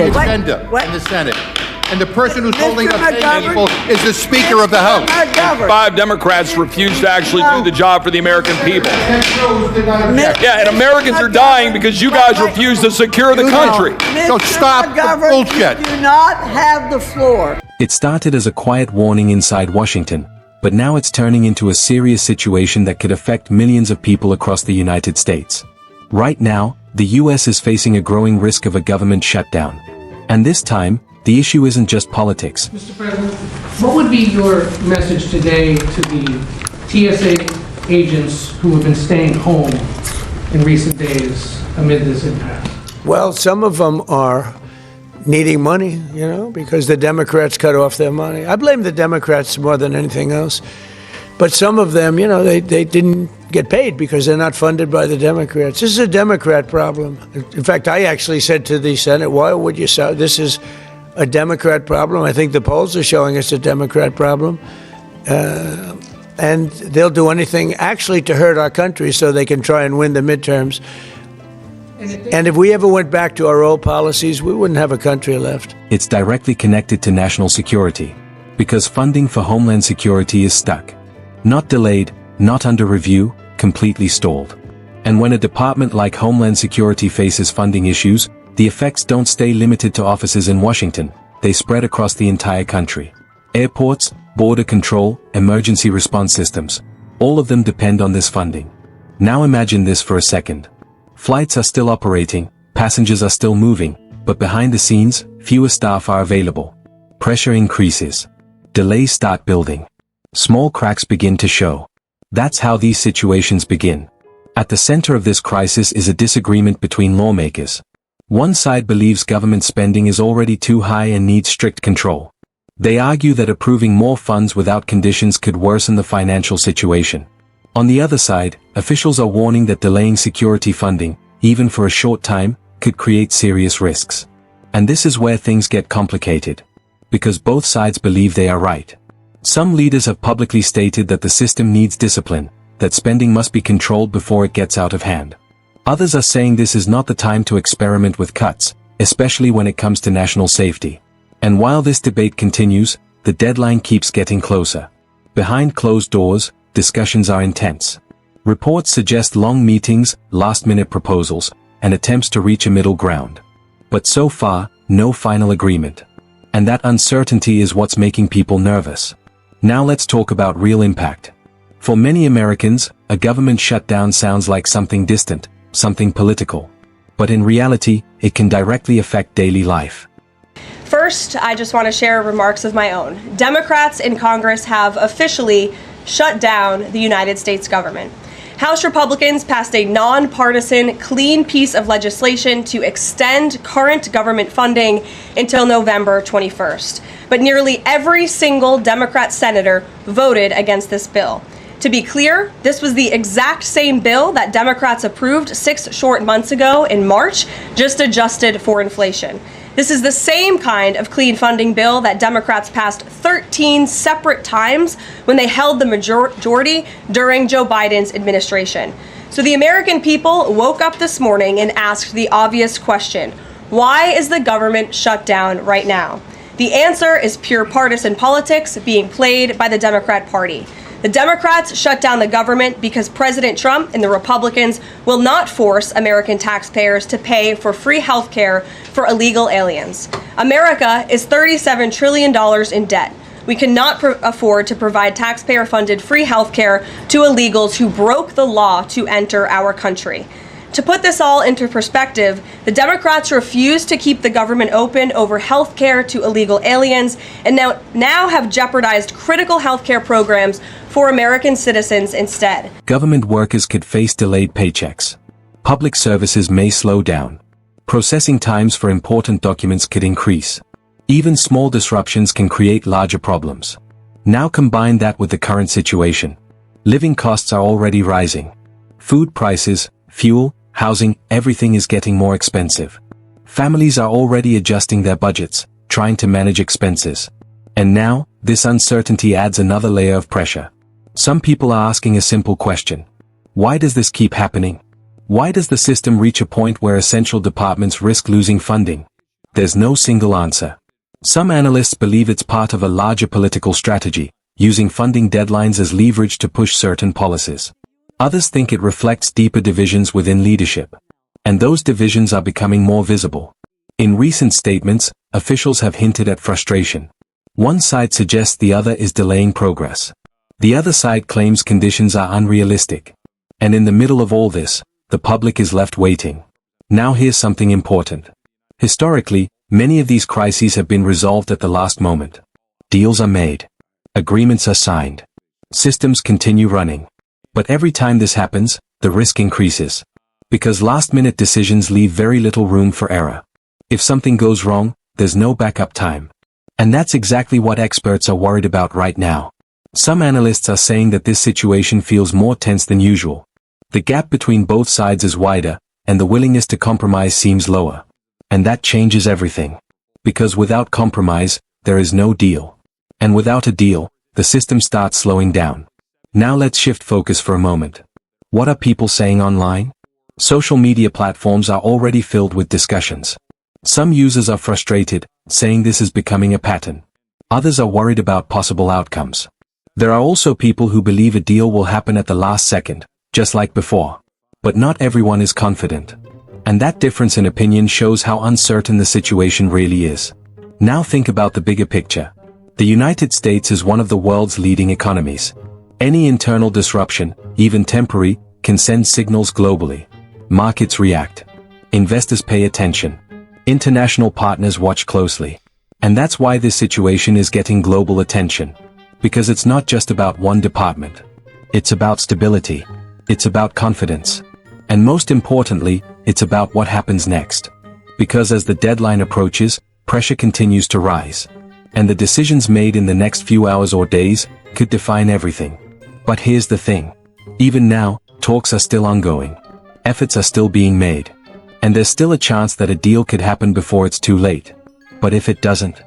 agenda in the Senate. And the person who's holding up paying people is the Speaker of the House. 5 Democrats refuse to actually do the job for the American people. Yeah, and Americans are dying because you guys refuse to secure the country. So stop the bullshit. You do not have the floor. It started as a quiet warning inside Washington, but now it's turning into a serious situation that could affect millions of people across the United States. Right now, the US is facing a growing risk of a government shutdown. And this time, the issue isn't just politics. Mr. President, what would be your message today to the TSA agents who have been staying home in recent days amid this impasse? Well, some of them are needing money, because the Democrats cut off their money. I blame the Democrats more than anything else. But some of them, they didn't get paid because they're not funded by the Democrats. This is a Democrat problem. In fact, I actually said to the Senate, why would you say this is a Democrat problem? I think the polls are showing it's a Democrat problem. And they'll do anything actually to hurt our country so they can try and win the midterms. And if we ever went back to our old policies, we wouldn't have a country left. It's directly connected to national security, because funding for Homeland Security is stuck. Not delayed, not under review, completely stalled. And when a department like Homeland Security faces funding issues, the effects don't stay limited to offices in Washington, they spread across the entire country. Airports, border control, emergency response systems, all of them depend on this funding. Now imagine this for a second. Flights are still operating, passengers are still moving, but behind the scenes, fewer staff are available. Pressure increases. Delays start building. Small cracks begin to show. That's how these situations begin. At the center of this crisis is a disagreement between lawmakers. One side believes government spending is already too high and needs strict control. They argue that approving more funds without conditions could worsen the financial situation. On the other side, officials are warning that delaying security funding, even for a short time, could create serious risks. And this is where things get complicated. Because both sides believe they are right. Some leaders have publicly stated that the system needs discipline, that spending must be controlled before it gets out of hand. Others are saying this is not the time to experiment with cuts, especially when it comes to national safety. And while this debate continues, the deadline keeps getting closer. Behind closed doors, discussions are intense. Reports suggest long meetings, last-minute proposals, and attempts to reach a middle ground. But so far, no final agreement. And that uncertainty is what's making people nervous. Now let's talk about real impact. For many Americans, a government shutdown sounds like something distant, something political. But in reality, it can directly affect daily life. First, I just want to share remarks of my own. Democrats in Congress have officially shut down the United States government. House Republicans passed a nonpartisan, clean piece of legislation to extend current government funding until November 21st. But nearly every single Democrat senator voted against this bill. To be clear, this was the exact same bill that Democrats approved 6 short months ago in March, just adjusted for inflation. This is the same kind of clean funding bill that Democrats passed 13 separate times when they held the majority during Joe Biden's administration. So the American people woke up this morning and asked the obvious question: why is the government shut down right now? The answer is pure partisan politics being played by the Democrat Party. The Democrats shut down the government because President Trump and the Republicans will not force American taxpayers to pay for free health care for illegal aliens. America is $37 trillion in debt. We cannot afford to provide taxpayer-funded free health care to illegals who broke the law to enter our country. To put this all into perspective, the Democrats refused to keep the government open over health care to illegal aliens and now have jeopardized critical health care programs for American citizens instead. Government workers could face delayed paychecks. Public services may slow down. Processing times for important documents could increase. Even small disruptions can create larger problems. Now combine that with the current situation. Living costs are already rising. Food prices, fuel, housing, everything is getting more expensive. Families are already adjusting their budgets, trying to manage expenses. And now, this uncertainty adds another layer of pressure. Some people are asking a simple question. Why does this keep happening? Why does the system reach a point where essential departments risk losing funding? There's no single answer. Some analysts believe it's part of a larger political strategy, using funding deadlines as leverage to push certain policies. Others think it reflects deeper divisions within leadership. And those divisions are becoming more visible. In recent statements, officials have hinted at frustration. One side suggests the other is delaying progress. The other side claims conditions are unrealistic. And in the middle of all this, the public is left waiting. Now here's something important. Historically, many of these crises have been resolved at the last moment. Deals are made. Agreements are signed. Systems continue running. But every time this happens, the risk increases. Because last-minute decisions leave very little room for error. If something goes wrong, there's no backup time. And that's exactly what experts are worried about right now. Some analysts are saying that this situation feels more tense than usual. The gap between both sides is wider, and the willingness to compromise seems lower. And that changes everything. Because without compromise, there is no deal. And without a deal, the system starts slowing down. Now let's shift focus for a moment. What are people saying online? Social media platforms are already filled with discussions. Some users are frustrated, saying this is becoming a pattern. Others are worried about possible outcomes. There are also people who believe a deal will happen at the last second, just like before. But not everyone is confident. And that difference in opinion shows how uncertain the situation really is. Now think about the bigger picture. The United States is one of the world's leading economies. Any internal disruption, even temporary, can send signals globally. Markets react. Investors pay attention. International partners watch closely. And that's why this situation is getting global attention. Because it's not just about one department. It's about stability. It's about confidence. And most importantly, it's about what happens next. Because as the deadline approaches, pressure continues to rise. And the decisions made in the next few hours or days could define everything. But here's the thing. Even now, talks are still ongoing. Efforts are still being made. And there's still a chance that a deal could happen before it's too late. But if it doesn't,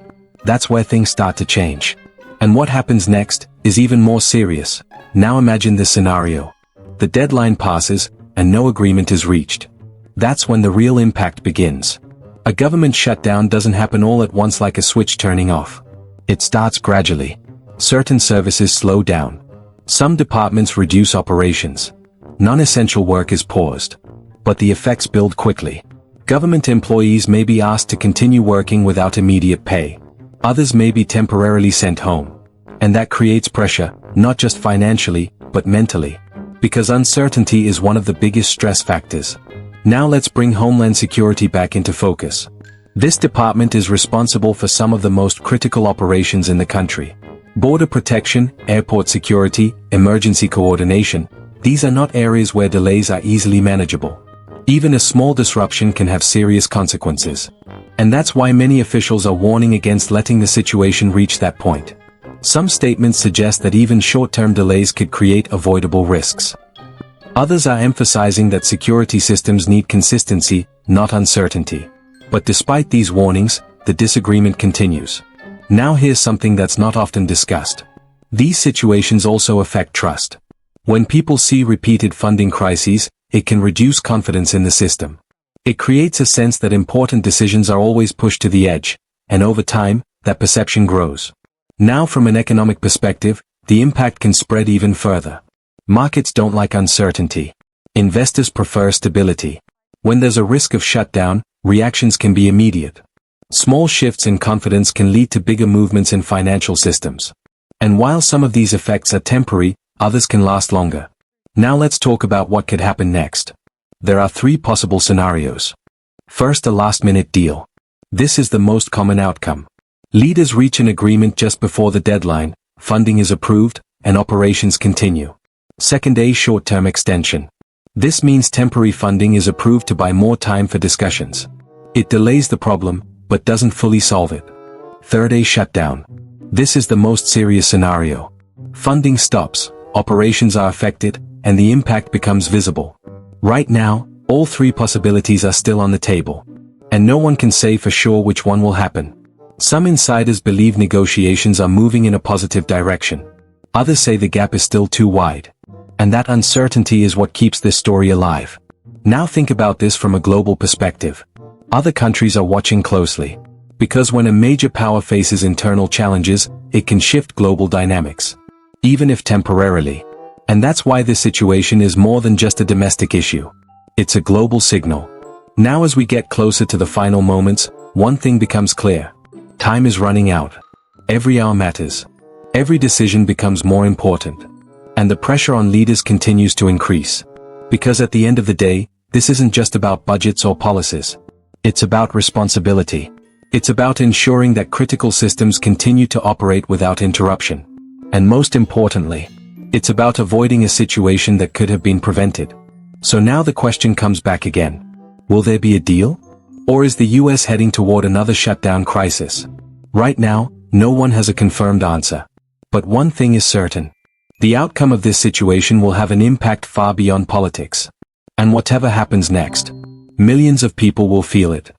that's where things start to change. And what happens next is even more serious. Now imagine this scenario. The deadline passes, and no agreement is reached. That's when the real impact begins. A government shutdown doesn't happen all at once like a switch turning off. It starts gradually. Certain services slow down. Some departments reduce operations. Non-essential work is paused. But the effects build quickly. Government employees may be asked to continue working without immediate pay. Others may be temporarily sent home. And that creates pressure, not just financially, but mentally. Because uncertainty is one of the biggest stress factors. Now let's bring Homeland Security back into focus. This department is responsible for some of the most critical operations in the country. Border protection, airport security, emergency coordination, these are not areas where delays are easily manageable. Even a small disruption can have serious consequences. And that's why many officials are warning against letting the situation reach that point. Some statements suggest that even short-term delays could create avoidable risks. Others are emphasizing that security systems need consistency, not uncertainty. But despite these warnings, the disagreement continues. Now here's something that's not often discussed. These situations also affect trust. When people see repeated funding crises, it can reduce confidence in the system. It creates a sense that important decisions are always pushed to the edge, and over time, that perception grows. Now from an economic perspective, the impact can spread even further. Markets don't like uncertainty. Investors prefer stability. When there's a risk of shutdown, reactions can be immediate. Small shifts in confidence can lead to bigger movements in financial systems. And while some of these effects are temporary, others can last longer. Now let's talk about what could happen next. There are three possible scenarios. First, a last-minute deal. This is the most common outcome. Leaders reach an agreement just before the deadline, funding is approved, and operations continue. Second, a short-term extension. This means temporary funding is approved to buy more time for discussions. It delays the problem, but doesn't fully solve it. Third, a shutdown. This is the most serious scenario. Funding stops, operations are affected, and the impact becomes visible. Right now, all three possibilities are still on the table. And no one can say for sure which one will happen. Some insiders believe negotiations are moving in a positive direction. Others say the gap is still too wide. And that uncertainty is what keeps this story alive. Now think about this from a global perspective. Other countries are watching closely. Because when a major power faces internal challenges, it can shift global dynamics. Even if temporarily. And that's why this situation is more than just a domestic issue. It's a global signal. Now as we get closer to the final moments, one thing becomes clear. Time is running out. Every hour matters. Every decision becomes more important. And the pressure on leaders continues to increase. Because at the end of the day, this isn't just about budgets or policies. It's about responsibility. It's about ensuring that critical systems continue to operate without interruption. And most importantly, it's about avoiding a situation that could have been prevented. So now the question comes back again. Will there be a deal? Or is the US heading toward another shutdown crisis? Right now, no one has a confirmed answer. But one thing is certain. The outcome of this situation will have an impact far beyond politics. And whatever happens next, millions of people will feel it.